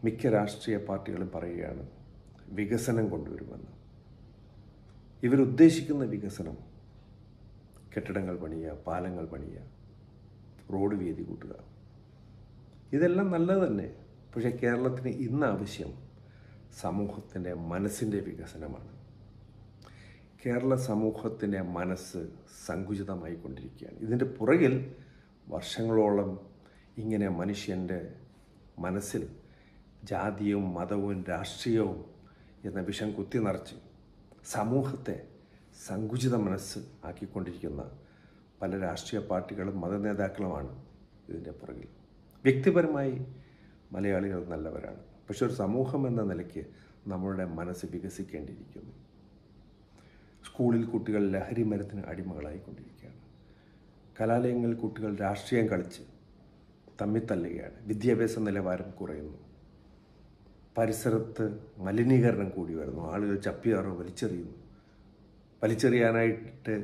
മിക്ക രാഷ്ട്രീയ പാർട്ടികളും പറയുകയാണ് വികസനം കൊണ്ടുവരുമെന്ന്. ഇവരുദ്ദേശിക്കുന്ന വികസനം കെട്ടിടങ്ങൾ പണിയുക, പാലങ്ങൾ പണിയുക, റോഡ് വീതി കൂട്ടുക, ഇതെല്ലാം നല്ലത് തന്നെ. പക്ഷേ കേരളത്തിന് ഇന്ന് ആവശ്യം സമൂഹത്തിൻ്റെ മനസ്സിൻ്റെ വികസനമാണ്. കേരള സമൂഹത്തിൻ്റെ മനസ്സ് സങ്കുചിതമായിക്കൊണ്ടിരിക്കുകയാണ്. ഇതിൻ്റെ പുറകിൽ വർഷങ്ങളോളം ഇങ്ങനെ മനുഷ്യൻ്റെ മനസ്സിൽ ജാതിയും മതവും രാഷ്ട്രീയവും എന്ന വിഷം കുത്തി നിറച്ച് സമൂഹത്തെ സങ്കുചിത മനസ്സ് ആക്കിക്കൊണ്ടിരിക്കുന്ന പല രാഷ്ട്രീയ പാർട്ടികളും മതനേതാക്കളുമാണ് ഇതിൻ്റെ പുറകിൽ. വ്യക്തിപരമായി മലയാളികൾ നല്ലവരാണ്. പക്ഷെ ഒരു സമൂഹം എന്ന നിലയ്ക്ക് നമ്മളുടെ മനസ്സ് വികസിക്കേണ്ടിയിരിക്കുന്നു. സ്കൂളിൽ കുട്ടികൾ ലഹരി മരുന്നിന് അടിമകളായിക്കൊണ്ടിരിക്കുകയാണ്. കലാലയങ്ങളിൽ കുട്ടികൾ രാഷ്ട്രീയം കളിച്ച് തമ്മിത്തല്ലുകയാണ്. വിദ്യാഭ്യാസ നിലവാരം കുറയുന്നു. പരിസരത്ത് മലിനീകരണം കൂടി വരുന്നു. ആളുകൾ ചപ്പിയാറ് വലിച്ചെറിയുന്നു. വലിച്ചെറിയാനായിട്ട്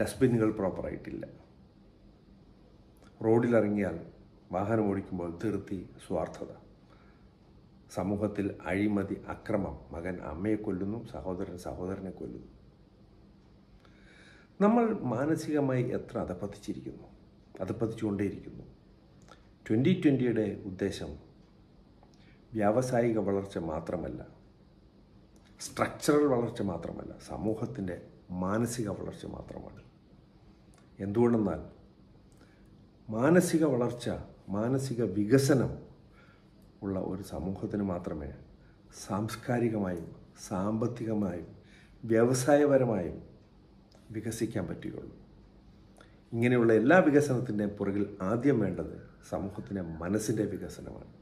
ഡസ്റ്റ്ബിന്നുകൾ പ്രോപ്പറായിട്ടില്ല. റോഡിലിറങ്ങിയാൽ വാഹനം ഓടിക്കുമ്പോൾ ധൃതി, സ്വാർത്ഥത. സമൂഹത്തിൽ അഴിമതി, അക്രമം. മകൻ അമ്മയെ കൊല്ലുന്നു, സഹോദരൻ സഹോദരനെ കൊല്ലുന്നു. നമ്മൾ മാനസികമായി എത്ര അധപ്പതിച്ചുകൊണ്ടേയിരിക്കുന്നു. 2020 ഉദ്ദേശം വ്യാവസായിക വളർച്ച മാത്രമല്ല, സ്ട്രക്ചറൽ വളർച്ച മാത്രമല്ല, സമൂഹത്തിൻ്റെ മാനസിക വളർച്ച മാത്രമാണ്. എന്തുകൊണ്ടെന്നാൽ മാനസിക വളർച്ച, മാനസിക വികസനം ഉള്ള ഒരു സമൂഹത്തിന് മാത്രമേ സാംസ്കാരികമായും സാമ്പത്തികമായും വ്യവസായപരമായും വികസിക്കാൻ പറ്റുകയുള്ളൂ. ഇങ്ങനെയുള്ള എല്ലാ വികസനത്തിൻ്റെ പുറകിൽ ആദ്യം വേണ്ടത് സമൂഹത്തിൻ്റെ മനസ്സിൻ്റെ വികസനമാണ്.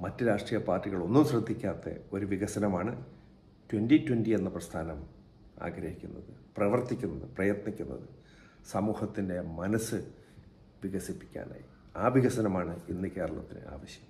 മറ്റ് രാഷ്ട്രീയ പാർട്ടികൾ ഒന്നും ശ്രദ്ധിക്കാത്ത ഒരു വികസനമാണ് 2020 എന്ന പ്രസ്ഥാനം ആഗ്രഹിക്കുന്നത്, പ്രവർത്തിക്കുന്നത്, പ്രയത്നിക്കുന്നത് സമൂഹത്തിൻ്റെ മനസ്സ് വികസിപ്പിക്കാനായി. ആ വികസനമാണ് ഇന്ന് കേരളത്തിന് ആവശ്യം.